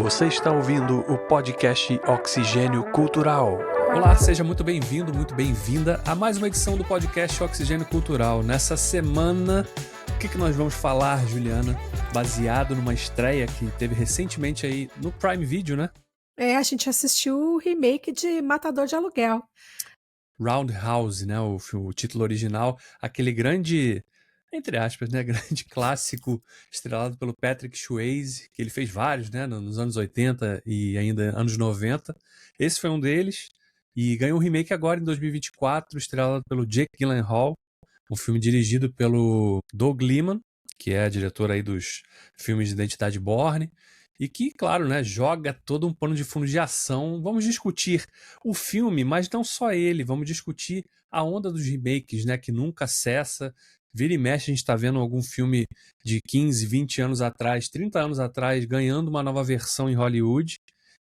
Você está ouvindo o podcast Oxigênio Cultural. Olá, seja muito bem-vindo, muito bem-vinda a mais uma edição do podcast Oxigênio Cultural. Nessa semana, o que nós vamos falar, Juliana? Baseado numa estreia que teve recentemente aí no Prime Video, né? A gente assistiu o remake de Matador de Aluguel. Roundhouse, né? O título original, aquele grande, entre aspas, né? Grande clássico estrelado pelo Patrick Swayze, que ele fez vários, né? Nos anos 80 e ainda anos 90. Esse foi um deles. E ganhou um remake agora em 2024, estrelado pelo Jake Gyllenhaal, um filme dirigido pelo Doug Liman, que é diretor aí dos filmes de Identidade Bourne, e que, claro, né, joga todo um pano de fundo de ação. Vamos discutir o filme, mas não só ele, vamos discutir a onda dos remakes, né, que nunca cessa. Vira e mexe, a gente está vendo algum filme de 15, 20 anos atrás, 30 anos atrás, ganhando uma nova versão em Hollywood.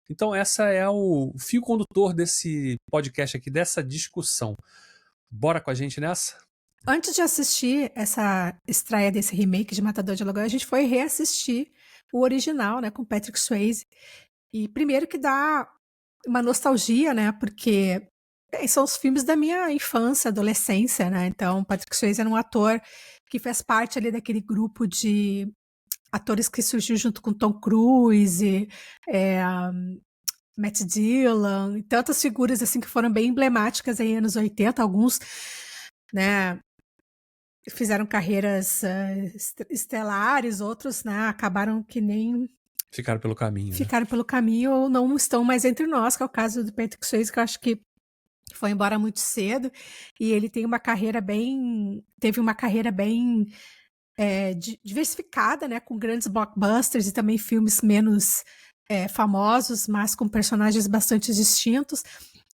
Então essa é o fio condutor desse podcast aqui, dessa discussão. Bora com a gente nessa? Antes de assistir essa estreia desse remake de Matador de Aluguel, a gente foi reassistir o original, né, com Patrick Swayze. E primeiro que dá uma nostalgia, né, porque são os filmes da minha infância, adolescência, né, então Patrick Swayze era um ator que fez parte ali daquele grupo de atores que surgiu junto com Tom Cruise, Matt Dillon, e tantas figuras assim que foram bem emblemáticas aí anos 80, alguns, né, fizeram carreiras estelares, outros, né, acabaram que nem Ficaram pelo caminho, né? Ficaram pelo caminho ou não estão mais entre nós, que é o caso do Patrick Swayze, que eu acho que foi embora muito cedo, e ele teve uma carreira bem diversificada, né, com grandes blockbusters e também filmes menos famosos, mas com personagens bastante distintos.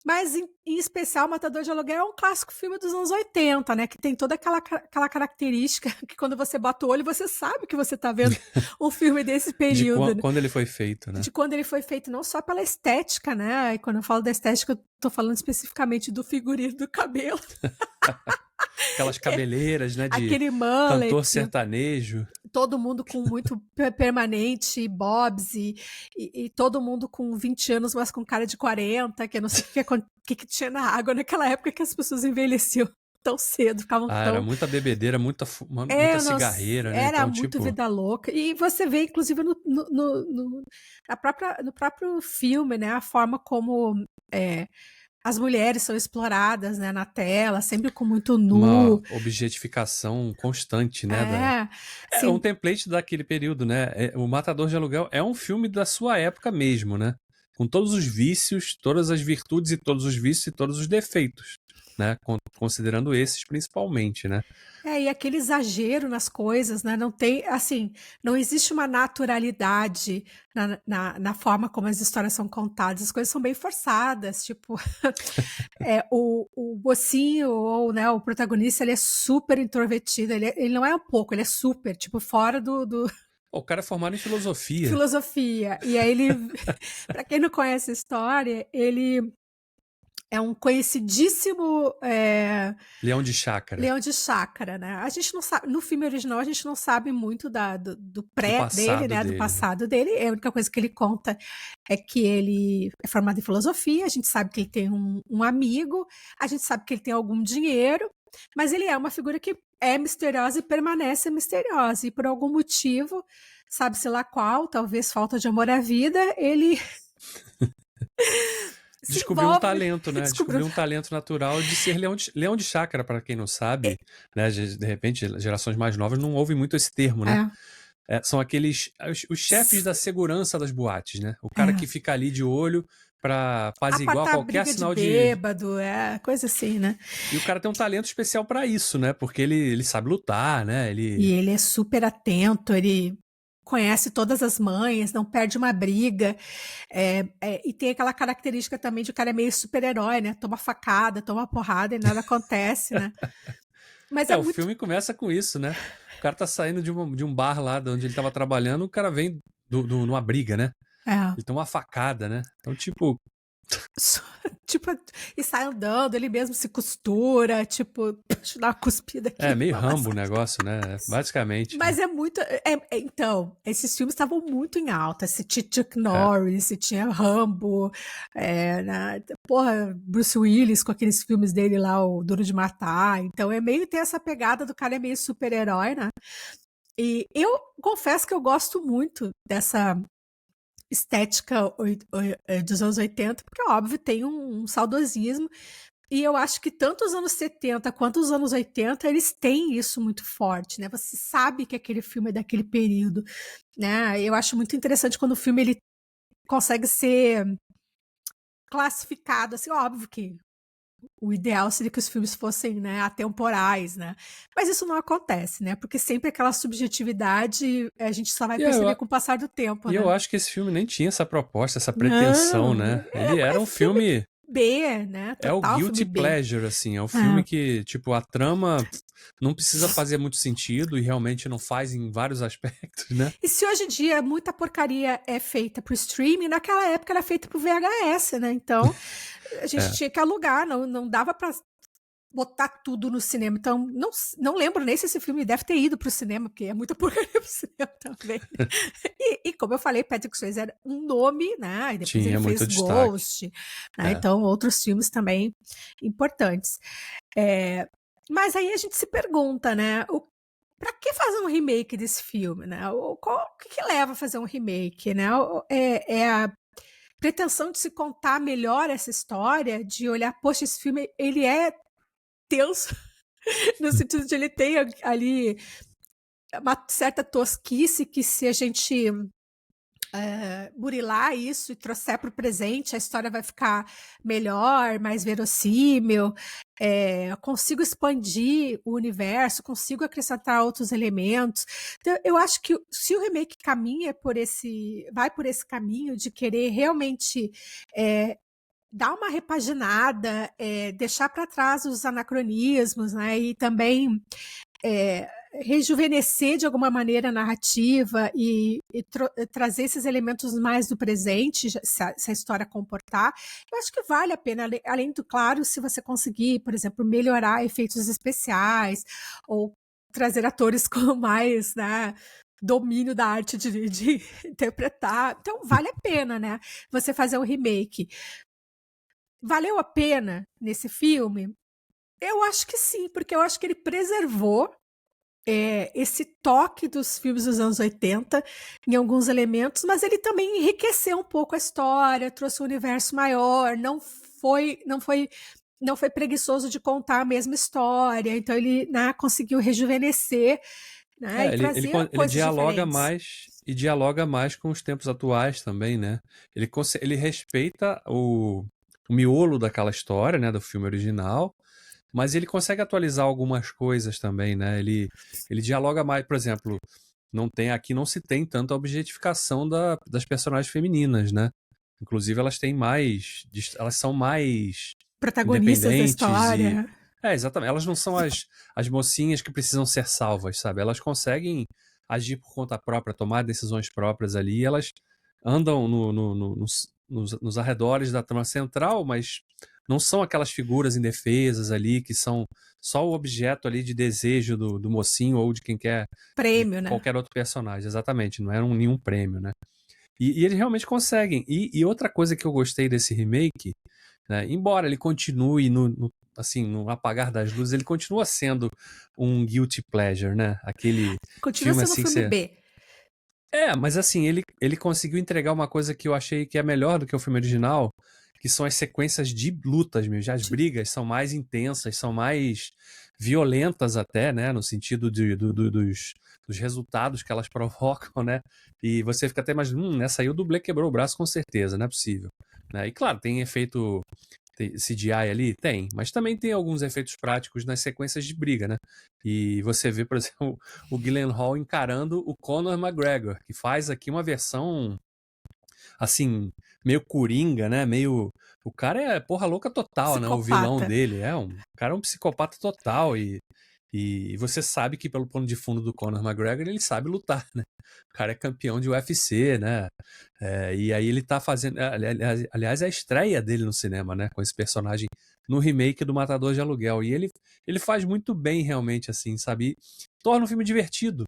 Mas, em especial, Matador de Aluguel é um clássico filme dos anos 80, né? Que tem toda aquela característica que quando você bota o olho, você sabe que você está vendo um filme desse período. De quando ele foi feito, né? De quando ele foi feito, não só pela estética, né? E quando eu falo da estética, eu tô falando especificamente do figurino do cabelo. Aquelas cabeleiras, né? De aquele mullet, cantor sertanejo. Todo mundo com muito permanente, bobs, e todo mundo com 20 anos, mas com cara de 40, que eu não sei o que tinha na água naquela época que as pessoas envelheciam tão cedo, ficavam tão... Era muita bebedeira, muita cigarreira, né? Era então, muito vida louca. E você vê, inclusive, no próprio filme, né, a forma como as mulheres são exploradas, né, na tela, sempre com muito nu. Uma objetificação constante, né? Sim. Um template daquele período, né? O Matador de Aluguel é um filme da sua época mesmo, né? Com todos os vícios, todas as virtudes e todos os vícios e todos os defeitos, né? Considerando esses principalmente, né? E aquele exagero nas coisas, né? Não tem, assim, não existe uma naturalidade na forma como as histórias são contadas. As coisas são bem forçadas, tipo, o mocinho ou, né, o protagonista, ele é super introvertido, ele não é um pouco, ele é super, tipo, fora do... O cara é formado em filosofia. Filosofia. E aí ele, pra quem não conhece a história, ele é um conhecidíssimo Leão de chácara. Leão de chácara, né? A gente não sabe, no filme original a gente não sabe muito do pré dele, né? Do passado dele. A única coisa que ele conta é que ele é formado em filosofia, a gente sabe que ele tem um amigo, a gente sabe que ele tem algum dinheiro, mas ele é uma figura que é misteriosa e permanece misteriosa. E por algum motivo, sabe-se lá qual, talvez falta de amor à vida, ele... Descobriu um talento, né? Descobriu um talento natural de ser leão de chácara, para quem não sabe, né? De repente, gerações mais novas não ouvem muito esse termo, né? São aqueles... Os chefes da segurança das boates, né? O cara que fica ali de olho para apaziguar qualquer sinal de bêbado, coisa assim, né? E o cara tem um talento especial para isso, né? Porque ele sabe lutar, né? E ele é super atento, ele conhece todas as mães, não perde uma briga, e tem aquela característica também de o cara é meio super-herói, né? Toma facada, toma porrada e nada acontece, né? Mas o filme começa com isso, né? O cara tá saindo de um bar lá de onde ele tava trabalhando, o cara vem numa briga, né? Ele toma uma facada, né? Então, tipo... tipo, e sai andando, ele mesmo se costura, tipo, deixa eu dar uma cuspida aqui. É meio Rambo o negócio, né? Basicamente, né? Mas é muito. Então, esses filmes estavam muito em alta. Se tinha Chuck É. Norris, se tinha Rambo, porra, Bruce Willis com aqueles filmes dele lá, o Duro de Matar. Então é meio ter essa pegada do cara é meio super-herói, né? E eu confesso que eu gosto muito dessa estética dos anos 80, porque, óbvio, tem um saudosismo. E eu acho que tanto os anos 70 quanto os anos 80, eles têm isso muito forte, né? Você sabe que aquele filme é daquele período, né? Eu acho muito interessante quando o filme ele consegue ser classificado, assim, óbvio que o ideal seria que os filmes fossem, né, atemporais, né? Mas isso não acontece, né? Porque sempre aquela subjetividade a gente só vai E perceber eu, com o passar do tempo, e eu né? acho que esse filme nem tinha essa proposta, essa pretensão, Não, né? Ele era é um filme filme. B, né? É o Total filme guilty B. pleasure, assim. É um filme É. que, tipo, a trama não precisa fazer muito sentido e realmente não faz em vários aspectos, né? E se hoje em dia muita porcaria é feita pro streaming, naquela época era feita pro VHS, né? Então a gente É. tinha que alugar, não dava pra botar tudo no cinema. Então não lembro nem se esse filme deve ter ido pro cinema, porque é muita porcaria pro cinema também. E como eu falei, Patrick Swayze era um nome, né? E depois ele Tinha muito fez destaque. Ghost, né? É. Então outros filmes também importantes. Mas aí a gente se pergunta, né? Pra que fazer um remake desse filme, né? O que leva a fazer um remake, né? É a pretensão de se contar melhor essa história, de olhar, poxa, esse filme, ele é tenso, no sentido de ele tem ali uma certa tosquice que se a gente burilar isso e trouxer para o presente, a história vai ficar melhor, mais verossímil. Eu consigo expandir o universo, consigo acrescentar outros elementos. Então, eu acho que se o remake vai por esse caminho de querer realmente dar uma repaginada, deixar para trás os anacronismos, né? E também rejuvenescer de alguma maneira a narrativa e trazer esses elementos mais do presente, se a história comportar, eu acho que vale a pena, além do, claro, se você conseguir, por exemplo, melhorar efeitos especiais ou trazer atores com mais, né, domínio da arte de interpretar. Então, vale a pena, né, você fazer um remake. Valeu a pena nesse filme? Eu acho que sim, porque eu acho que ele preservou esse toque dos filmes dos anos 80 em alguns elementos, mas ele também enriqueceu um pouco a história, trouxe um universo maior, não foi preguiçoso de contar a mesma história, então ele, né, conseguiu rejuvenescer, né, e trazer Ele coisas dialoga diferentes. mais e dialoga mais com os tempos atuais também, né? Ele respeita o miolo daquela história, né, do filme original, mas ele consegue atualizar algumas coisas também, né? Ele dialoga mais, por exemplo, não se tem tanta objetificação das personagens femininas, né? Inclusive elas são mais Protagonistas da independentes e história. exatamente, elas não são as mocinhas que precisam ser salvas, sabe? Elas conseguem agir por conta própria, tomar decisões próprias ali, e elas andam nos arredores da trama central, mas não são aquelas figuras indefesas ali que são só o objeto ali de desejo do mocinho ou de quem quer, de Prêmio, né? qualquer outro personagem, exatamente, não eram nenhum prêmio, né? E eles realmente conseguem. E outra coisa que eu gostei desse remake, né, embora ele continue assim, no apagar das luzes, ele continua sendo um guilty pleasure, né? Aquele Continua filme sendo um assim que filme você... B. Mas assim, ele conseguiu entregar uma coisa que eu achei que é melhor do que o filme original, que são as sequências de lutas mesmo. As brigas são mais intensas, são mais violentas até, né? No sentido dos resultados que elas provocam, né? E você fica até imaginando, nessa aí o dublê quebrou o braço com certeza, não é possível. Né? E claro, tem efeito CGI ali? Tem, mas também tem alguns efeitos práticos nas sequências de briga, né? E você vê, por exemplo, o Gyllenhaal encarando o Conor McGregor, que faz aqui uma versão, assim, meio coringa, né? Meio... O cara é porra louca total, né? O vilão Psicopata. dele o cara é um psicopata total e E você sabe que pelo pano de fundo do Conor McGregor, ele sabe lutar, né? O cara é campeão de UFC, né? E aí ele tá fazendo... Aliás, é a estreia dele no cinema, né? Com esse personagem no remake do Matador de Aluguel. E ele faz muito bem, realmente, assim, sabe? E torna o filme divertido.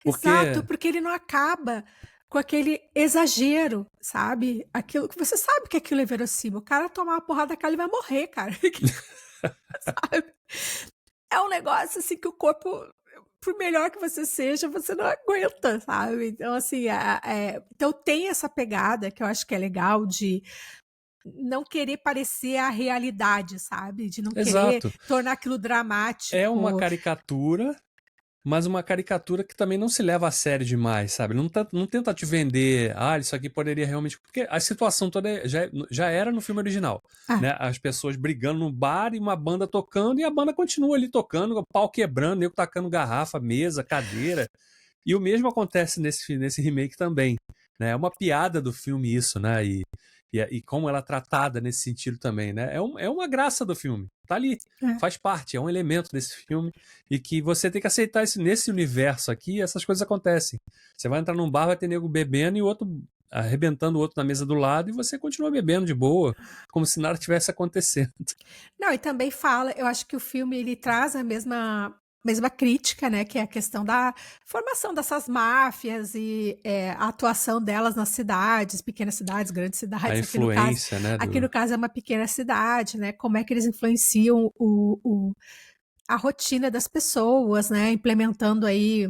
Exato, porque ele não acaba com aquele exagero, sabe? Aquilo que você sabe que aquilo é verossímil. O cara tomar uma porrada daquela, ele vai morrer, cara. Sabe? É um negócio assim que o corpo, por melhor que você seja, você não aguenta, sabe? Então, assim, então tem essa pegada que eu acho que é legal de não querer parecer a realidade, sabe? De não querer Exato. tornar aquilo dramático. É uma caricatura, mas uma caricatura que também não se leva a sério demais, sabe? Não tenta te vender, isso aqui poderia realmente... Porque a situação toda já era no filme original, né? As pessoas brigando no bar e uma banda tocando, e a banda continua ali tocando, o pau quebrando, nego tacando garrafa, mesa, cadeira. E o mesmo acontece nesse remake também, né? É uma piada do filme isso, né? E como ela é tratada nesse sentido também, né? É uma graça do filme. Tá ali, faz parte, é um elemento desse filme e que você tem que aceitar nesse universo aqui, essas coisas acontecem. Você vai entrar num bar, vai ter nego bebendo e o outro arrebentando o outro na mesa do lado e você continua bebendo de boa, como se nada tivesse acontecendo. Não, e também fala, eu acho que o filme ele traz a mesma crítica, né, que é a questão da formação dessas máfias e a atuação delas nas cidades, pequenas cidades, grandes cidades. A influência, aqui no caso é uma pequena cidade, né, como é que eles influenciam a rotina das pessoas, né, implementando aí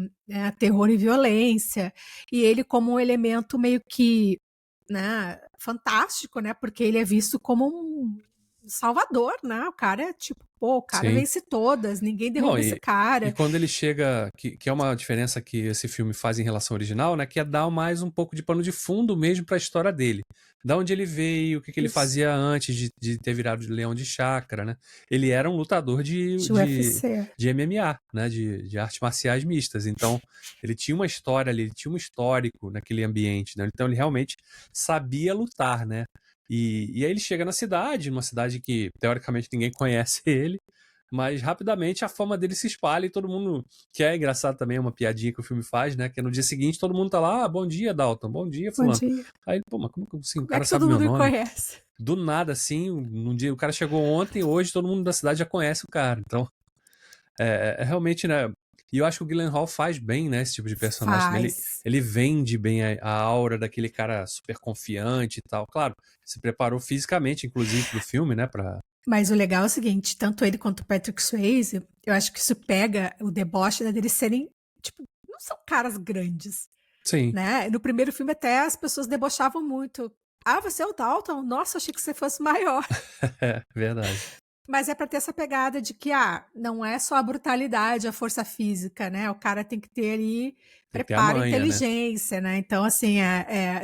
terror e violência, e ele como um elemento meio que, né, fantástico, né, porque ele é visto como um salvador, né, o cara é tipo, o cara vence todas, ninguém derruba esse cara. E quando ele chega, que é uma diferença que esse filme faz em relação ao original, né, que é dar mais um pouco de pano de fundo mesmo para a história dele. Da onde ele veio, o que ele fazia antes de ter virado leão de chácara, né? Ele era um lutador de MMA, né, de artes marciais mistas. Então, ele tinha uma história ali, ele tinha um histórico naquele ambiente, né? Então, ele realmente sabia lutar, né? E aí ele chega na cidade, numa cidade que teoricamente ninguém conhece ele, mas rapidamente a fama dele se espalha e todo mundo, que é engraçado também, é uma piadinha que o filme faz, né, que no dia seguinte todo mundo tá lá, bom dia Dalton, bom dia fulano. Bom dia. Aí, mas como assim, o cara sabe meu nome? Conhece? Do nada, assim, num dia, o cara chegou ontem, hoje todo mundo da cidade já conhece o cara, então realmente, né, e eu acho que o Gyllenhaal faz bem, né, esse tipo de personagem. Ele vende bem a aura daquele cara super confiante e tal. Claro, se preparou fisicamente, inclusive, pro filme, né, Mas o legal é o seguinte, tanto ele quanto o Patrick Swayze, eu acho que isso pega o deboche, né, deles serem, tipo, não são caras grandes. Sim. Né? No primeiro filme até as pessoas debochavam muito. Você é o Dalton? Nossa, achei que você fosse maior. Verdade. Mas é para ter essa pegada de que, não é só a brutalidade, a força física, né? O cara tem que ter ali preparo e inteligência, né? Então, assim,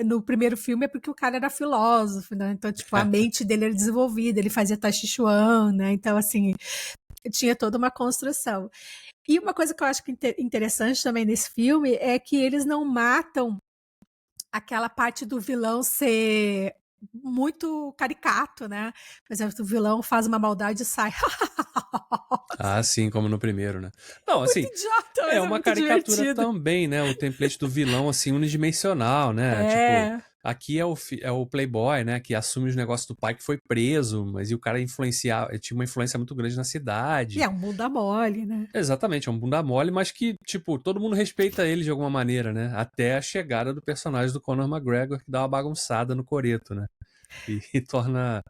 no primeiro filme é porque o cara era filósofo, né? Então, tipo, a mente dele era desenvolvida, ele fazia Tai Chi Chuan, né? Então, assim, tinha toda uma construção. E uma coisa que eu acho que interessante também nesse filme é que eles não matam aquela parte do vilão ser muito caricato, né? Por exemplo, o vilão faz uma maldade e sai. Sim, como no primeiro, né? Não, assim, muito idiota, mas é uma caricatura divertido. também, né? O template do vilão, assim, unidimensional, né? Tipo, aqui é o playboy, né? Que assume os negócios do pai que foi preso, mas e o cara tinha uma influência muito grande na cidade. E é um bunda mole, né? Exatamente, é um bunda mole, mas que, tipo, todo mundo respeita ele de alguma maneira, né? Até a chegada do personagem do Conor McGregor, que dá uma bagunçada no coreto, né? E torna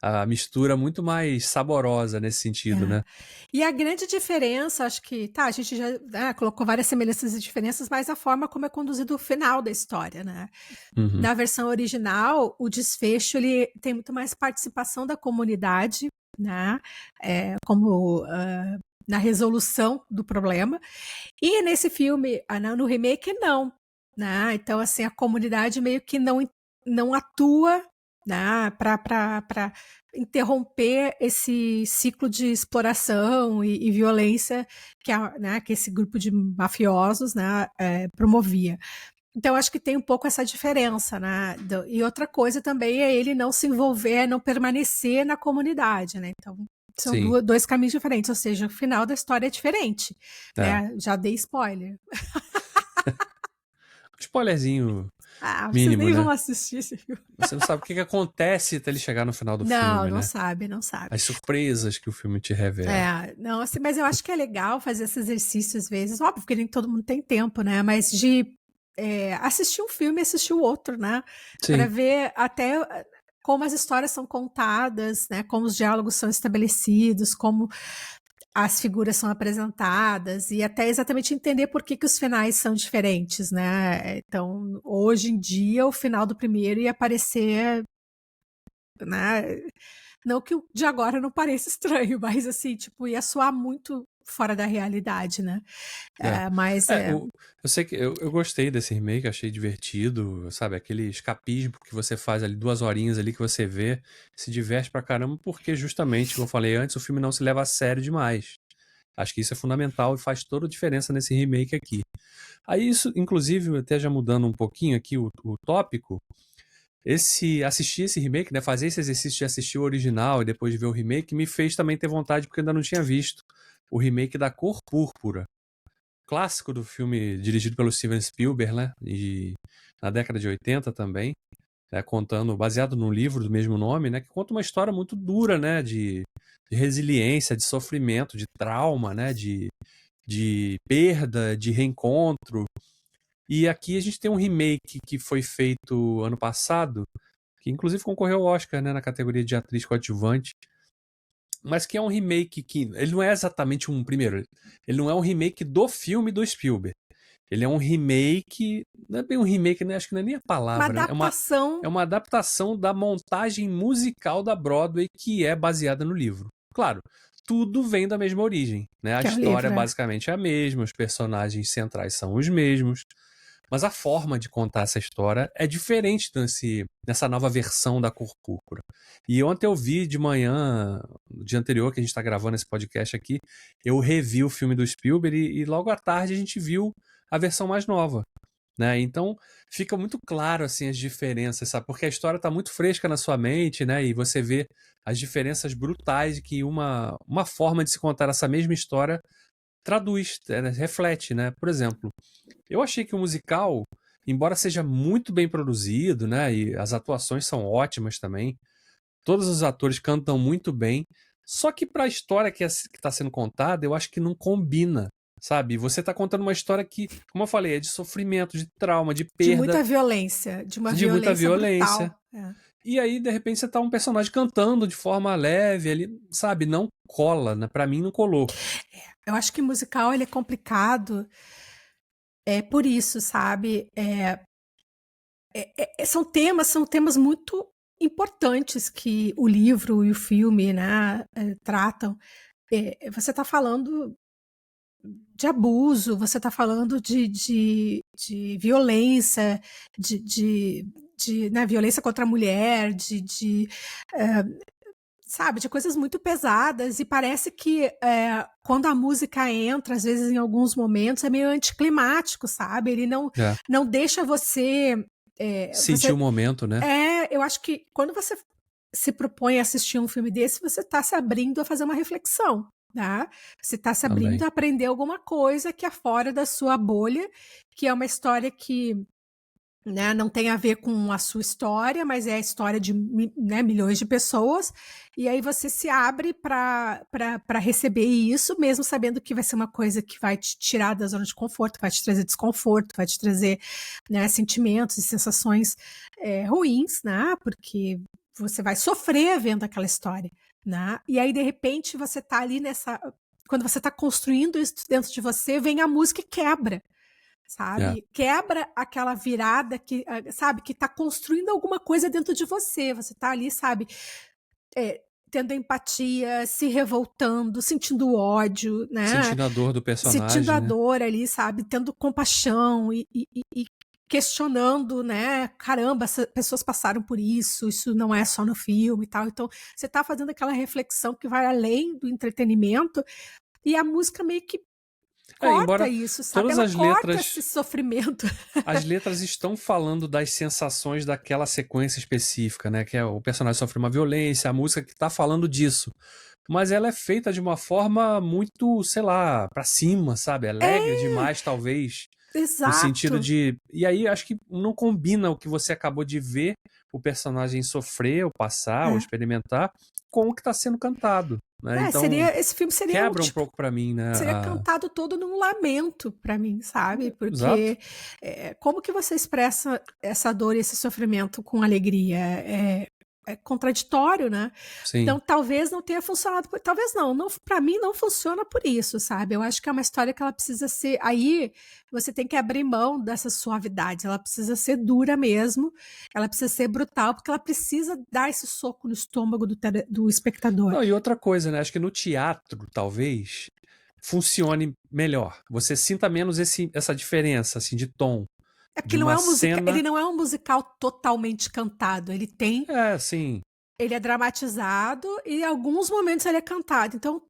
a mistura muito mais saborosa nesse sentido, né? E a grande diferença, acho que, a gente já colocou várias semelhanças e diferenças, mas a forma como é conduzido o final da história, né? Uhum. Na versão original, o desfecho, ele tem muito mais participação da comunidade, né? Como na resolução do problema. E nesse filme, no remake, não. Né? Então, assim, a comunidade meio que não atua, né, para interromper esse ciclo de exploração e violência que esse grupo de mafiosos, né, promovia. Então, acho que tem um pouco essa diferença, né? E outra coisa também é ele não se envolver, não permanecer na comunidade, né? Então, São Sim. dois caminhos diferentes, ou seja, o final da história é diferente, É. né? Já dei spoiler. Spoilerzinho Vocês mínimo, nem vão né? assistir esse filme. Você não sabe o que acontece até ele chegar no final do Não, filme, não né? sabe, não sabe. As surpresas que o filme te revela. Não, assim, mas eu acho que é legal fazer esse exercício às vezes. Óbvio que nem todo mundo tem tempo, né? Mas de assistir um filme e assistir o outro, né? Para Sim. ver até como as histórias são contadas, né? Como os diálogos são estabelecidos, como as figuras são apresentadas e até exatamente entender por que os finais são diferentes, né? Então, hoje em dia, o final do primeiro ia parecer, né? Não que o de agora não pareça estranho, mas assim, tipo, ia soar muito fora da realidade, né? Eu sei que eu gostei desse remake, achei divertido, sabe? Aquele escapismo que você faz ali, 2 horinhas ali que você vê, se diverte pra caramba, porque justamente, como eu falei antes, o filme não se leva a sério demais. Acho que isso é fundamental e faz toda a diferença nesse remake aqui. Aí isso, inclusive, até já mudando um pouquinho aqui o tópico, assistir esse remake, né, fazer esse exercício de assistir o original e depois de ver o remake, me fez também ter vontade, porque eu ainda não tinha visto o remake da Cor Púrpura, clássico do filme dirigido pelo Steven Spielberg, né, na década de 80 também, né, baseado num livro do mesmo nome, né, que conta uma história muito dura, né, de resiliência, de sofrimento, de trauma, né, de perda, de reencontro. E aqui a gente tem um remake que foi feito ano passado, que inclusive concorreu ao Oscar, né, na categoria de atriz coadjuvante, mas que é um remake que ele não é exatamente ele não é um remake do filme do Spielberg. Ele é um remake, não é bem um remake, né? Acho que não é nem a palavra, Uma adaptação. É uma adaptação da montagem musical da Broadway que é baseada no livro. Claro, tudo vem da mesma origem, né? A história basicamente é a mesma, os personagens centrais são os mesmos, mas a forma de contar essa história é diferente nessa nova versão da Cor Púrpura. E ontem eu vi de manhã, no dia anterior que a gente está gravando esse podcast aqui, eu revi o filme do Spielberg e logo à tarde a gente viu a versão mais nova, né? Então fica muito claro assim as diferenças, sabe? Porque a história está muito fresca na sua mente, né? E você vê as diferenças brutais que uma forma de se contar essa mesma história traduz, reflete, né? Por exemplo, eu achei que o musical, embora seja muito bem produzido, né? E as atuações são ótimas também, todos os atores cantam muito bem, só que para a história que está sendo contada, eu acho que não combina. Sabe? Você está contando uma história que, como eu falei, é de sofrimento, de trauma, de perda. De muita violência. De muita violência. E aí, de repente, você tá um personagem cantando de forma leve ali, sabe? Não cola, né? Pra mim não colou. Eu acho que musical ele é complicado por isso, sabe? São temas muito importantes que o livro e o filme, né, tratam. Você está falando de abuso, você está falando de violência, né, violência contra a mulher, sabe, de coisas muito pesadas, e parece que quando a música entra, às vezes em alguns momentos, é meio anticlimático, sabe? Ele não deixa você... sentir o momento, né? Eu acho que quando você se propõe a assistir um filme desse, você está se abrindo a fazer uma reflexão. Tá? Você está se abrindo a aprender alguma coisa que é fora da sua bolha, que é uma história que, né, não tem a ver com a sua história, mas é a história de, né, milhões de pessoas, e aí você se abre para receber isso, mesmo sabendo que vai ser uma coisa que vai te tirar da zona de conforto, vai te trazer desconforto, vai te trazer, né, sentimentos e sensações ruins, né, porque você vai sofrer vendo aquela história. Né? E aí, de repente, você está ali quando você está construindo isso dentro de você, vem a música e quebra, sabe? Quebra aquela virada que, sabe, que está construindo alguma coisa dentro de você. Você está ali, sabe, tendo empatia, se revoltando, sentindo ódio, né? Sentindo a dor do personagem. Sentindo a dor ali, sabe? Tendo compaixão e questionando, né? Caramba, essas pessoas passaram por isso não é só no filme e tal. Então, você tá fazendo aquela reflexão que vai além do entretenimento, e a música meio que corta isso, sabe? Todas Ela corta esse sofrimento. As letras estão falando das sensações daquela sequência específica, né? Que é o personagem sofre uma violência, a música que tá falando disso. mas ela é feita de uma forma muito, sei lá, pra cima, sabe? Alegre demais, talvez. No sentido Exato. de. E aí, acho que não combina o que você acabou de ver o personagem sofrer, ou passar, ou É. experimentar, com o que está sendo cantado, né? Então, Esse filme seria quebra um tipo, pouco pra mim, né? seria cantado todo num lamento pra mim, sabe? Exato. Porque como que você expressa essa dor e esse sofrimento com alegria? É contraditório, né? Sim. Então talvez não tenha funcionado, talvez não para mim não funciona por isso, sabe? Eu acho que é uma história que ela precisa ser, aí você tem que abrir mão dessas suavidades, ela precisa ser dura mesmo, ela precisa ser brutal, porque ela precisa dar esse soco no estômago do espectador. Não, e outra coisa, né? Acho que no teatro, talvez, funcione melhor. Você sinta menos essa diferença, assim, de tom. É De porque uma cena. ele não é um musical totalmente cantado, Sim. ele é dramatizado e em alguns momentos ele é cantado. Então,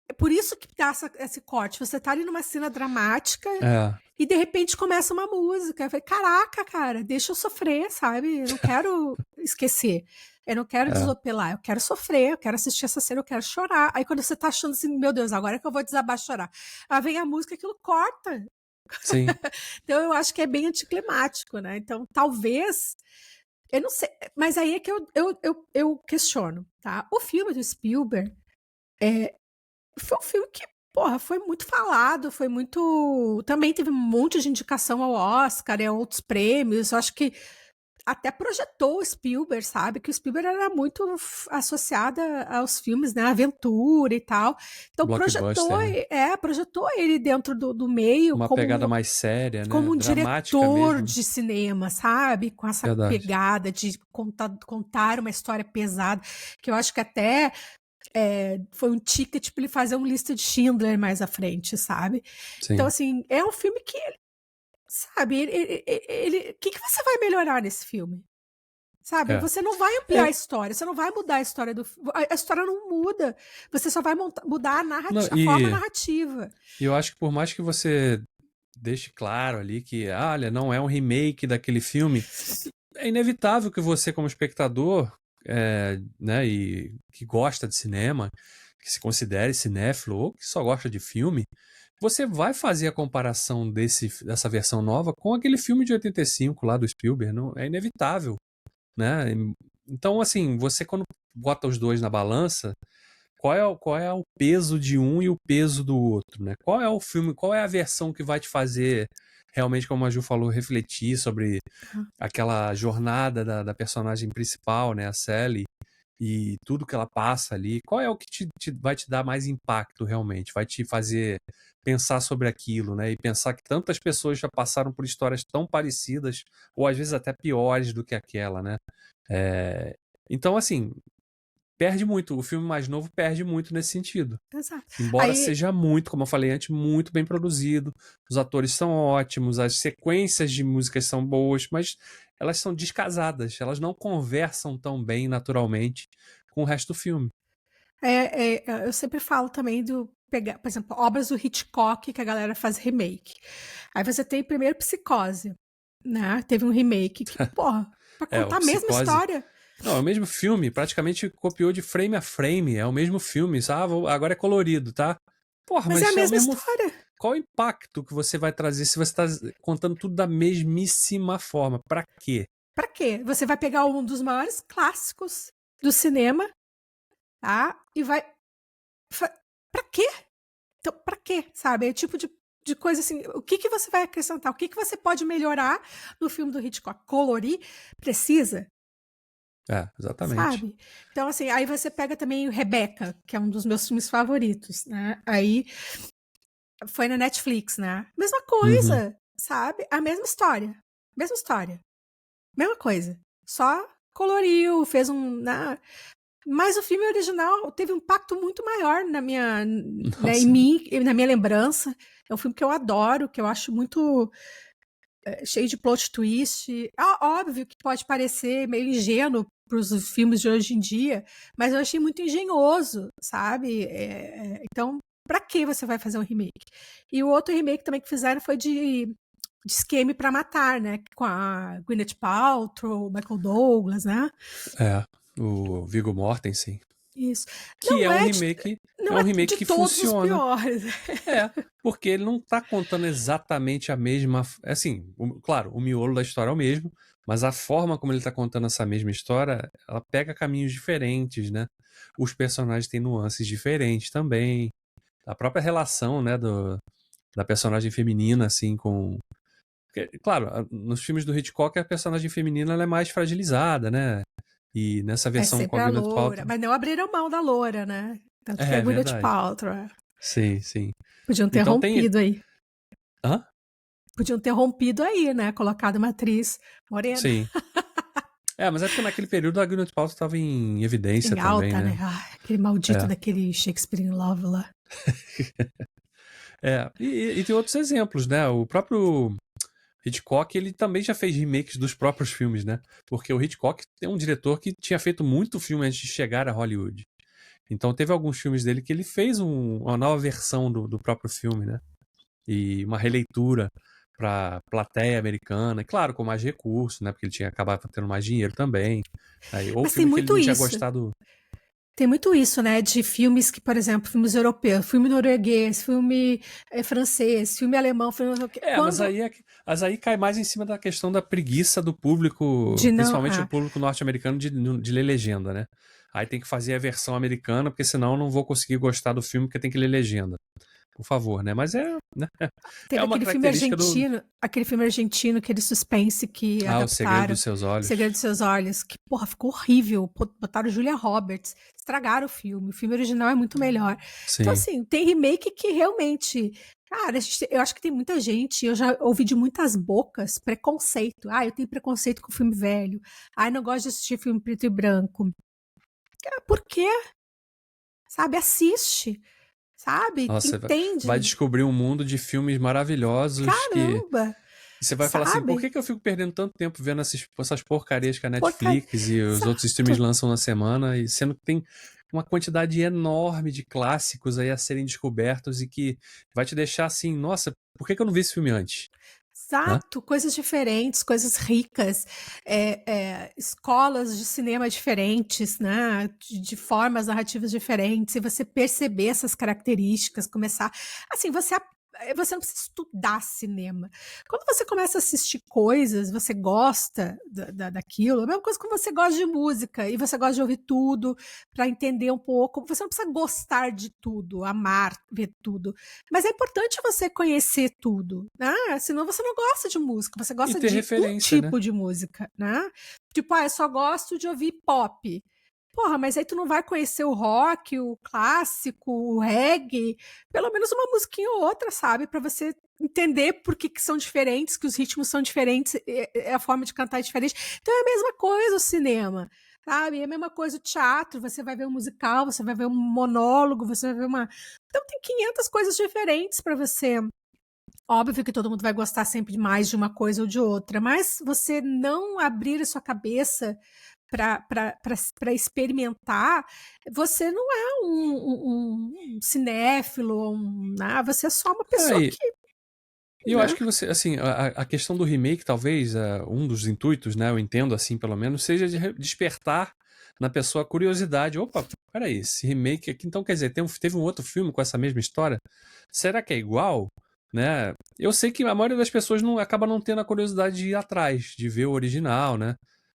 é por isso que dá esse corte. Você tá ali numa cena dramática É. e de repente começa uma música. Eu falei, caraca, cara, deixa eu sofrer, sabe? Eu não quero esquecer. Eu não quero É. desopilar, eu quero sofrer, eu quero assistir essa cena, eu quero chorar. Aí quando você tá achando assim, meu Deus, agora é que eu vou desabar chorar. Aí vem a música, aquilo corta. Sim. Então eu acho que é bem anticlimático, né? Então talvez. Eu não sei, mas aí é que eu questiono, tá? O filme do Spielberg foi um filme que, porra, foi muito falado, foi muito. Também teve um monte de indicação ao Oscar e a outros prêmios. Eu acho que até projetou o Spielberg, sabe? Que o Spielberg era muito associada aos filmes, né? Aventura e tal. Então projetou, Blockbuster, né? projetou ele dentro do meio Uma como pegada mais séria, né? como um Dramática diretor mesmo. de cinema, sabe? Com essa Verdade. pegada de contar uma história pesada, que eu acho que até foi um ticket para ele fazer um lista de Schindler mais à frente, sabe? Então, Sim. assim, é um filme que, sabe, o que você vai melhorar nesse filme? Sabe, É. você não vai ampliar a história, você não vai mudar a história do filme. A história não muda. Você só vai mudar Não, a forma narrativa. e eu acho que por mais que você deixe claro ali que, olha, não é um remake daquele filme, é inevitável que você, como espectador, né, e que gosta de cinema, que se considere cinéfilo ou que só gosta de filme, você vai fazer a comparação dessa versão nova com aquele filme de 85 lá do Spielberg, não, é inevitável, né? Então, assim, você quando bota os dois na balança, qual é o peso de um e o peso do outro, né? Qual é o filme, qual é a versão que vai te fazer realmente, como a Ju falou, refletir sobre aquela jornada da personagem principal, né, a Sally, e tudo que ela passa ali? Qual é o que vai te dar mais impacto realmente? Vai te fazer pensar sobre aquilo, né? E pensar que tantas pessoas já passaram por histórias tão parecidas, ou às vezes até piores do que aquela, né? Então, assim, perde muito. O filme mais novo perde muito nesse sentido. Exato. Embora Aí, seja muito, como eu falei antes, muito bem produzido. Os atores são ótimos, as sequências de músicas são boas, mas elas são descasadas. Elas não conversam tão bem naturalmente com o resto do filme. eu sempre falo também do pegar, por exemplo, obras do Hitchcock que a galera faz remake. Aí você tem primeiro Psicose, né? Teve um remake que, porra, pra O contar a mesma Psicose. história. Não, é o mesmo filme, praticamente copiou de frame a frame. É o mesmo filme, sabe? Agora é colorido, tá? Porra, Mas é a mas é o mesma mesmo. história. Qual o impacto que você vai trazer se você está contando tudo da mesmíssima forma? Pra quê? Pra quê? Você vai pegar um dos maiores clássicos do cinema, tá? E vai. Pra quê? Então, pra quê? Sabe? É o tipo de coisa assim. O que você vai acrescentar? O que você pode melhorar no filme do Hitchcock? Colorir? Precisa? Exatamente. Sabe? Então, assim, aí você pega também o Rebecca, que é um dos meus filmes favoritos, né? Aí foi na Netflix, né? Mesma Uhum. coisa, sabe? A mesma história. Mesma história. Mesma coisa. Só coloriu, fez um. Mas o filme original teve um impacto muito maior né, em Nossa. mim, na minha lembrança. É um filme que eu adoro, que eu acho muito cheio de plot twist. Óbvio que pode parecer meio ingênuo para os filmes de hoje em dia, mas eu achei muito engenhoso, sabe? Então, para que você vai fazer um remake? E o outro remake também que fizeram foi de Esquema para Matar, né? Com a Gwyneth Paltrow, Michael Douglas, né? O Viggo Mortensen. Isso. que é Não um é de, remake, não é de que todos os funciona. piores. É, porque ele não tá contando exatamente a mesma. Assim, claro, o miolo da história é o mesmo, mas a forma como ele tá contando essa mesma história, ela pega caminhos diferentes, né? Os personagens têm nuances diferentes também. A própria relação, né, da personagem feminina, assim, com. Claro, nos filmes do Hitchcock, a personagem feminina ela é mais fragilizada, né? E nessa É versão com sempre a a Gwyneth loura. Paltrow. Mas não abriram mão da loura, né? Tanto que é É Gwyneth verdade. Paltrow. Sim, sim. Podiam ter Então tem. rompido aí. Hã? Podiam ter rompido aí, né? Colocado uma atriz morena Sim. Mas é porque naquele período a Gwyneth Paltrow estava em evidência em também, alta, né? né? Ai, aquele maldito É. daquele Shakespeare in Love lá. E tem outros exemplos, né? O próprio Hitchcock, ele também já fez remakes dos próprios filmes, né? Porque o Hitchcock é um diretor que tinha feito muito filme antes de chegar a Hollywood. Então teve alguns filmes dele que ele fez uma nova versão do próprio filme, né? E uma releitura para plateia americana, e claro, com mais recursos, né? Porque ele tinha acabado tendo mais dinheiro também. Aí, ou Mas tem filme que ele muito não tinha isso. gostado. Tem muito isso, né? De filmes que, por exemplo, filmes europeus, filme norueguês, filme francês, filme alemão, filme. Mas Quando. aí cai mais em cima da questão da preguiça do público, De não. principalmente o público norte-americano, de ler legenda, né? Aí tem que fazer a versão americana, porque senão eu não vou conseguir gostar do filme, porque tem que ler legenda. Por favor, né? Mas né? É Teve uma característica do. aquele filme argentino, aquele suspense que O Segredo adaptaram, dos Seus Olhos. Segredo dos Seus Olhos, que, porra, ficou horrível. Botaram Julia Roberts, estragaram o filme. O filme original é muito melhor. Então, Sim. assim, tem remake que realmente. Cara, eu acho que tem muita gente, eu já ouvi de muitas bocas preconceito. Eu tenho preconceito com filme velho. Não gosto de assistir filme preto e branco. Por quê? Sabe, assiste. Sabe? Nossa, vai Entende? descobrir um mundo de filmes maravilhosos que. Caramba! E você vai falar assim, por Sabe? que eu fico perdendo tanto tempo vendo essas porcarias que a Porcaria. Netflix e os outros streamings Exato. lançam na semana, e sendo que tem uma quantidade enorme de clássicos aí a serem descobertos e que vai te deixar assim, nossa, por que eu não vi esse filme antes? Né? Exato, coisas diferentes, coisas ricas, escolas de cinema diferentes, né? De formas narrativas diferentes, e você perceber essas características, começar. Assim, você não precisa estudar cinema. Quando você começa a assistir coisas, você gosta daquilo, a mesma coisa que você gosta de música e você gosta de ouvir tudo para entender um pouco. Você não precisa gostar de tudo, amar, ver tudo. Mas é importante você conhecer tudo, né? Senão você não gosta de música, você E gosta ter de um referência, né? tipo de música, né? Tipo, eu só gosto de ouvir pop. Porra, mas aí tu não vai conhecer o rock, o clássico, o reggae, pelo menos uma musiquinha ou outra, sabe? Pra você entender por que são diferentes, que os ritmos são diferentes, a forma de cantar é diferente. Então é a mesma coisa o cinema, sabe? É a mesma coisa o teatro, você vai ver um musical, você vai ver um monólogo, você vai ver uma... Então tem 500 coisas diferentes pra você. Óbvio que todo mundo vai gostar sempre de mais de uma coisa ou de outra, mas você não abrir a sua cabeça para experimentar, você não é um cinéfilo, você é só uma pessoa E que. eu Né? acho que você, assim, a questão do remake, talvez, um dos intuitos, né? Eu entendo assim, pelo menos, seja de despertar na pessoa a curiosidade. Opa, peraí, esse remake aqui, então quer dizer, teve um outro filme com essa mesma história? Será que é igual? Né? Eu sei que a maioria das pessoas acaba não tendo a curiosidade de ir atrás, de ver o original, né?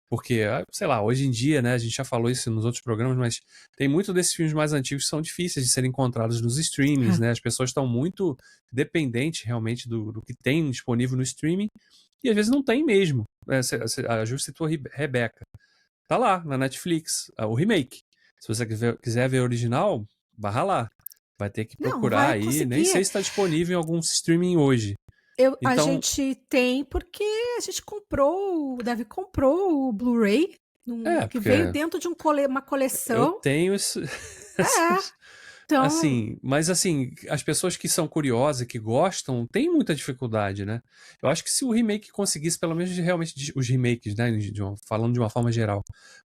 Porque, sei lá, hoje em dia, né, a gente já falou isso nos outros programas, mas tem muito desses filmes mais antigos que são difíceis de serem encontrados nos streamings, né? As pessoas estão muito dependentes realmente do que tem disponível no streaming e às vezes não tem mesmo. A Ju citou a Rebeca. Tá lá, na Netflix, o remake. Se você quiser ver o original, barra lá. Vai ter que Não, procurar vai aí. Nem sei conseguir. se está disponível em algum streaming hoje. A Então, gente tem porque a gente comprou, o Davi comprou o Blu-ray, que veio porque dentro de uma eu coleção. tenho É, então. assim, mas assim, as pessoas que são curiosas, que gostam, têm muita dificuldade, né? Eu acho que se o remake conseguisse, pelo menos realmente os remakes, né, falando de uma forma geral,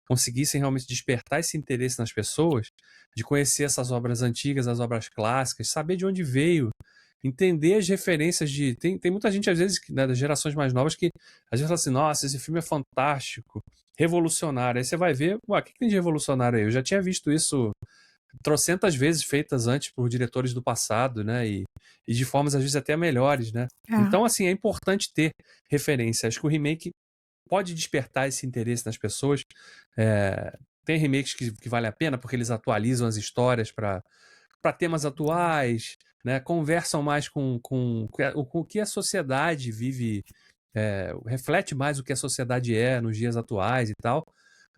conseguissem realmente despertar esse interesse nas pessoas, de conhecer essas obras antigas, as obras clássicas, saber de onde veio entender as referências de... Tem muita gente, às vezes, né, das gerações mais novas que às vezes fala assim, nossa, esse filme é fantástico, revolucionário. Aí você vai ver, ué, o que tem de revolucionário aí? Eu já tinha visto isso trocentas vezes feitas antes por diretores do passado, né? E de formas, às vezes, até melhores, né? Então, assim, é importante ter referência. Acho que o remake pode despertar esse interesse nas pessoas. Tem remakes que vale a pena porque eles atualizam as histórias para temas atuais, né? Conversam mais com o que a sociedade vive, reflete mais o que a sociedade é nos dias atuais e tal.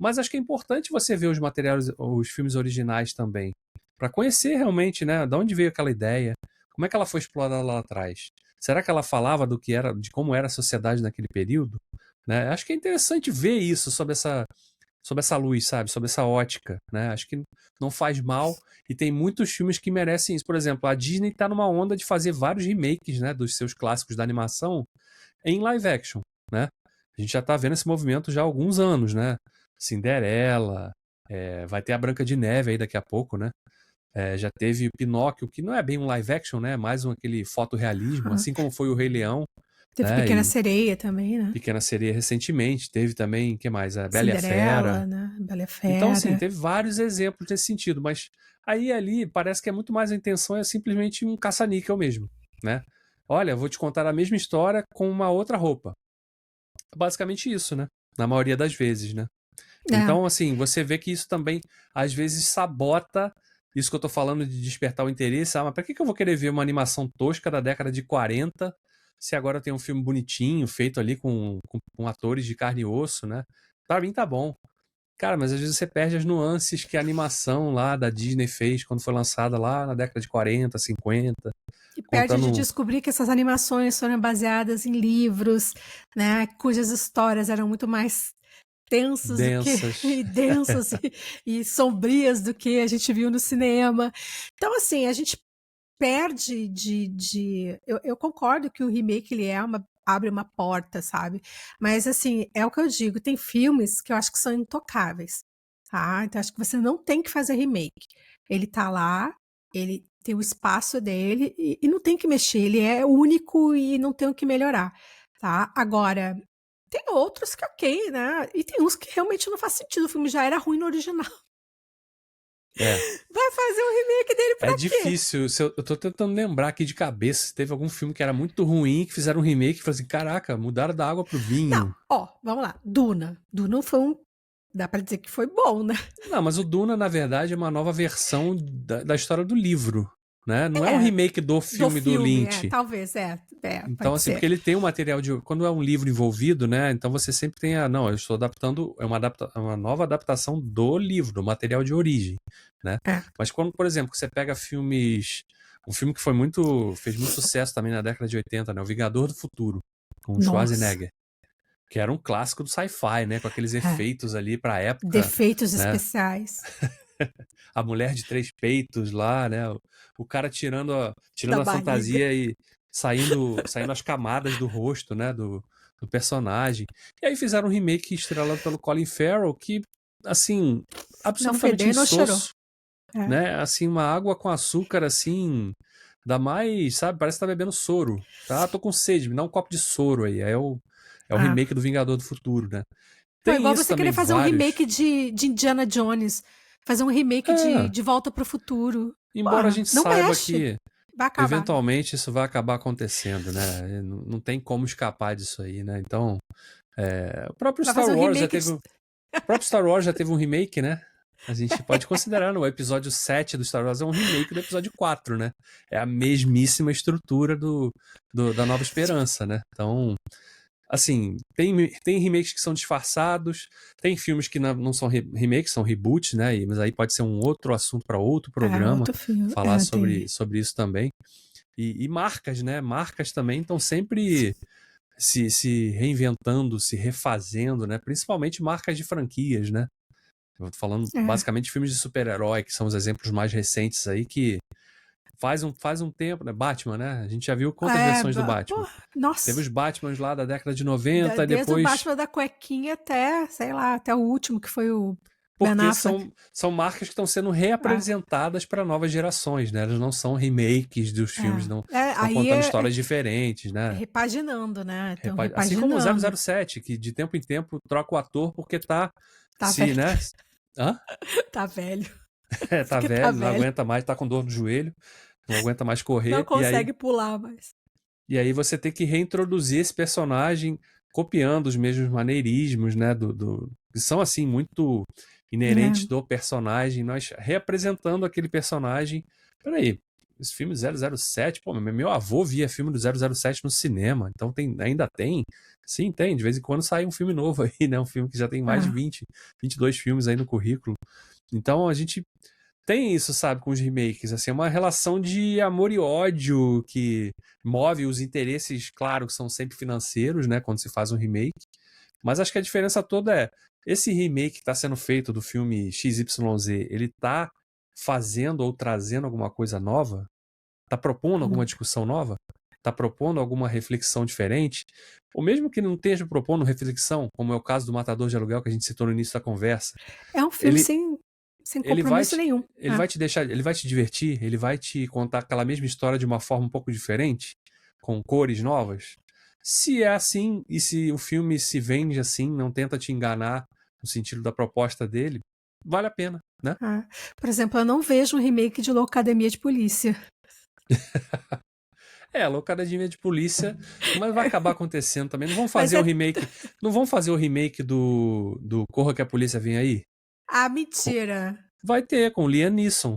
Mas acho que é importante você ver os materiais, os filmes originais também, para conhecer realmente, né, de onde veio aquela ideia, como é que ela foi explorada lá atrás. Será que ela falava do que era, de como era a sociedade naquele período? Né? Acho que é interessante ver isso sob essa luz, sabe? Sob essa ótica, né? Acho que não faz mal e tem muitos filmes que merecem isso. Por exemplo, a Disney está numa onda de fazer vários remakes, né, dos seus clássicos da animação em live action, né? A gente já está vendo esse movimento já há alguns anos, né? Cinderela, vai ter a Branca de Neve aí daqui a pouco, né? Já teve o Pinóquio, que não é bem um live action, né? Mais aquele fotorrealismo, assim como foi o Rei Leão. Teve né? Pequena Sereia também, né? Pequena Sereia recentemente, teve também, o que mais? A Bela e a Cinderela, Fera. né? Bela e a Fera. Então, assim, teve vários exemplos nesse sentido, mas aí ali parece que é muito mais a intenção é simplesmente um caça-níquel mesmo, né? Olha, vou te contar a mesma história com uma outra roupa. Basicamente isso, né? Na maioria das vezes, né? Então, assim, você vê que isso também, às vezes, sabota isso que eu tô falando de despertar o interesse. Mas pra que eu vou querer ver uma animação tosca da década de 40 se agora tem um filme bonitinho, feito ali com atores de carne e osso, né? Pra mim tá bom. Cara, mas às vezes você perde as nuances que a animação lá da Disney fez quando foi lançada lá na década de 40, 50. E perde de descobrir que essas animações foram baseadas em livros, né? Cujas histórias eram muito mais densas e sombrias do que a gente viu no cinema. Então, assim, a gente perde eu concordo que o remake ele abre uma porta, sabe? Mas assim, é o que eu digo, tem filmes que eu acho que são intocáveis, tá? Então acho que você não tem que fazer remake. Ele tá lá, ele tem o espaço dele e não tem que mexer, ele é único e não tem o que melhorar, tá? Agora, tem outros que ok, né? E tem uns que realmente não faz sentido, o filme já era ruim no original. Vai fazer um remake dele pra quê? É difícil. Eu tô tentando lembrar aqui de cabeça se teve algum filme que era muito ruim, que fizeram um remake e falaram assim, caraca, mudaram da água pro vinho. Não, vamos lá. Duna. Duna foi dá pra dizer que foi bom, né? Não, mas o Duna, na verdade, é uma nova versão da história do livro, né? Não é um remake do filme do Lynch. Talvez, Então, assim, porque ele tem um material de... Quando é um livro envolvido, né? Então você sempre tem Não, eu estou adaptando... É uma nova adaptação do livro, do material de origem, né? Mas quando, por exemplo, você pega filmes... Um filme que fez muito sucesso também na década de 80, né? O Vingador do Futuro, com o Schwarzenegger. Que era um clássico do sci-fi, né? Com aqueles efeitos ali pra época. Defeitos especiais. A mulher de 3 peitos lá, né? O cara tirando a fantasia e saindo as camadas do rosto, né? Do personagem. E aí fizeram um remake estrelado pelo Colin Farrell que, assim, absolutamente insosso. Né? Assim, uma água com açúcar, assim, dá mais, sabe? Parece que tá bebendo soro. Tá? Tô com sede, me dá um copo de soro aí. É o remake do Vingador do Futuro, né? Tem igual você querer fazer um remake de Indiana Jones. Fazer um remake de Volta pro Futuro. Embora a gente saiba que eventualmente isso vai acabar acontecendo, né? Não tem como escapar disso aí, né? Então, o próprio Star Wars já teve um remake, né? A gente pode considerar, no episódio 7 do Star Wars é um remake do episódio 4, né? É a mesmíssima estrutura da Nova Esperança, né? Então, assim, tem remakes que são disfarçados, tem filmes que não são remakes, são reboots, né? Mas aí pode ser um outro assunto para outro programa, falar sobre isso também. E marcas, né? Marcas também estão sempre se reinventando, se refazendo, né? Principalmente marcas de franquias, né? Eu tô falando basicamente de filmes de super-herói, que são os exemplos mais recentes aí, que faz um tempo, né? Batman, né? A gente já viu quantas versões do Batman. Nossa. Teve os Batmans lá da década de 90, Desde depois... o Batman da cuequinha até, sei lá, até o último, que foi o Porque são marcas que estão sendo reapresentadas para novas gerações, né? Elas não são remakes dos filmes, não estão contando histórias diferentes, né? Repaginando, né? Assim como o 007, que de tempo em tempo troca o ator porque tá velho. né? Hã? Tá velho. Tá velho, não aguenta mais, tá com dor no joelho, não aguenta mais correr. Não consegue pular mais. E aí você tem que reintroduzir esse personagem copiando os mesmos maneirismos, né? Que são, assim, muito inerentes do personagem, nós reapresentando aquele personagem. Peraí, esse filme 007, pô, meu avô via filme do 007 no cinema, então ainda tem? Sim, tem, de vez em quando sai um filme novo aí, né? Um filme que já tem mais de 22 filmes aí no currículo. Então a gente tem isso, sabe, com os remakes, assim, é uma relação de amor e ódio que move os interesses, claro, que são sempre financeiros, né, quando se faz um remake, mas acho que a diferença toda é, esse remake que está sendo feito do filme XYZ, ele está fazendo ou trazendo alguma coisa nova? Está propondo alguma discussão nova? Está propondo alguma reflexão diferente? Ou mesmo que não esteja propondo reflexão, como é o caso do Matador de Aluguel, que a gente citou no início da conversa. É um filme sem compromisso nenhum. Ele vai te deixar, ele vai te divertir, ele vai te contar aquela mesma história de uma forma um pouco diferente, com cores novas. Se é assim, e se o filme se vende assim, não tenta te enganar no sentido da proposta dele, vale a pena, né? Por exemplo, eu não vejo um remake de Loucademia de Polícia. Loucademia de Polícia, mas vai acabar acontecendo também. Não vão fazer o remake. Não vão fazer o remake do Corra que a Polícia Vem Aí? Mentira. Vai ter, com o Liam Neeson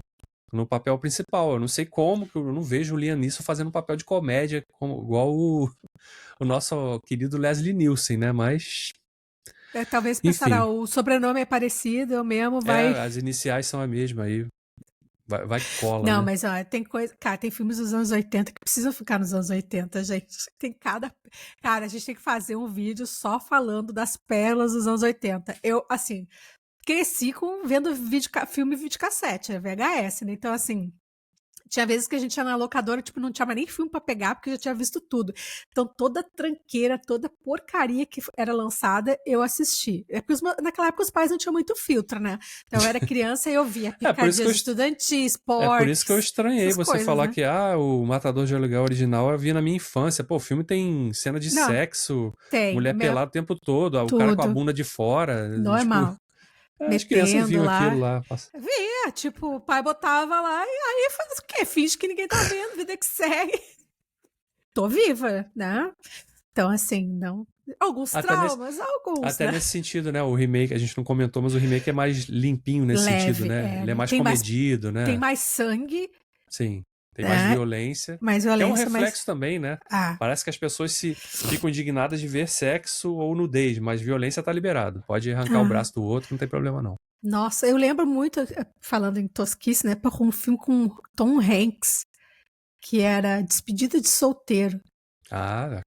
no papel principal. Eu não sei como, que eu não vejo o Liam Neeson fazendo um papel de comédia igual o nosso querido Leslie Nielsen, né? Mas... talvez pensará, o sobrenome é parecido, eu mesmo vai... as iniciais são a mesma, aí vai que cola, Não, né? mas ó, tem coisa... Cara, tem filmes dos anos 80 que precisam ficar nos anos 80, gente. Tem cada... Cara, a gente tem que fazer um vídeo só falando das pérolas dos anos 80. Eu, assim... Cresci vendo filme videocassete, VHS, né? Então, assim, tinha vezes que a gente ia na locadora, tipo, não tinha mais nem filme pra pegar, porque já tinha visto tudo. Então, toda tranqueira, toda porcaria que era lançada, eu assisti. Naquela época, os pais não tinham muito filtro, né? Então, eu era criança e eu via Picadias Estudantis, Porcs. É por isso que eu estranhei você coisas, falar, né? Que o Matador de Aluguel original eu vi na minha infância. Pô, o filme tem cena de sexo, mulher pelada o tempo todo, o cara com a bunda de fora. Normal. Tipo... As crianças viam aquilo lá. Via, tipo, o pai botava lá e aí faz o quê? Finge que ninguém tá vendo, vida que segue. Tô viva, né? Então, assim, não... Alguns traumas, alguns, até né? nesse sentido, né? O remake, a gente não comentou, mas o remake é mais limpinho nesse sentido, né? Ele é mais comedido, né? Tem mais sangue. Sim. Tem mais violência. É um reflexo também, né? Parece que as pessoas ficam indignadas de ver sexo ou nudez, mas violência tá liberado. Pode arrancar o braço do outro, não tem problema não. Nossa, eu lembro muito, falando em tosquice, né? Um filme com Tom Hanks, que era Despedida de Solteiro.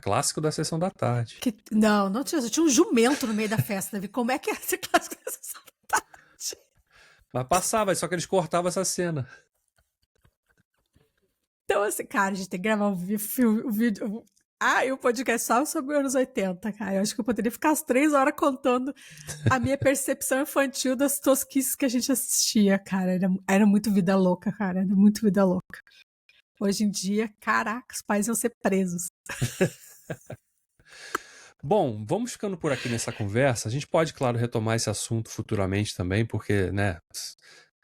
Clássico da Sessão da Tarde. Não tinha um jumento no meio da festa, Davi. Como é que era esse clássico da Sessão da Tarde? Mas passava, só que eles cortavam essa cena. Então, assim, cara, a gente tem que gravar um vídeo. E um podcast só sobre os anos 80, cara. Eu acho que eu poderia ficar as 3 horas contando a minha percepção infantil das tosquices que a gente assistia, cara. Era muito vida louca, cara. Era muito vida louca. Hoje em dia, caraca, os pais iam ser presos. Bom, vamos ficando por aqui nessa conversa. A gente pode, claro, retomar esse assunto futuramente também, porque, né...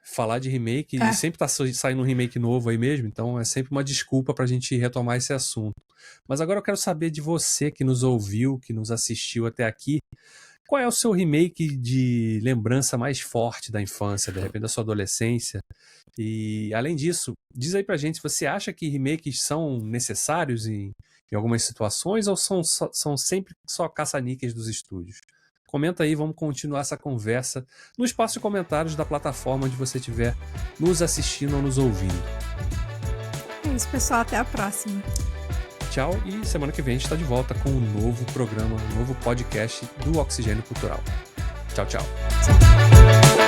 Falar de remake, e sempre tá saindo um remake novo aí mesmo, então é sempre uma desculpa pra gente retomar esse assunto. Mas agora eu quero saber de você que nos ouviu, que nos assistiu até aqui, qual é o seu remake de lembrança mais forte da infância, de repente da sua adolescência? E além disso, diz aí pra gente se você acha que remakes são necessários em algumas situações ou são sempre só caça-níqueis dos estúdios? Comenta aí, vamos continuar essa conversa no espaço de comentários da plataforma onde você estiver nos assistindo ou nos ouvindo. É isso, pessoal. Até a próxima. Tchau, e semana que vem a gente está de volta com um novo programa, um novo podcast do Oxigênio Cultural. Tchau, tchau. Tchau.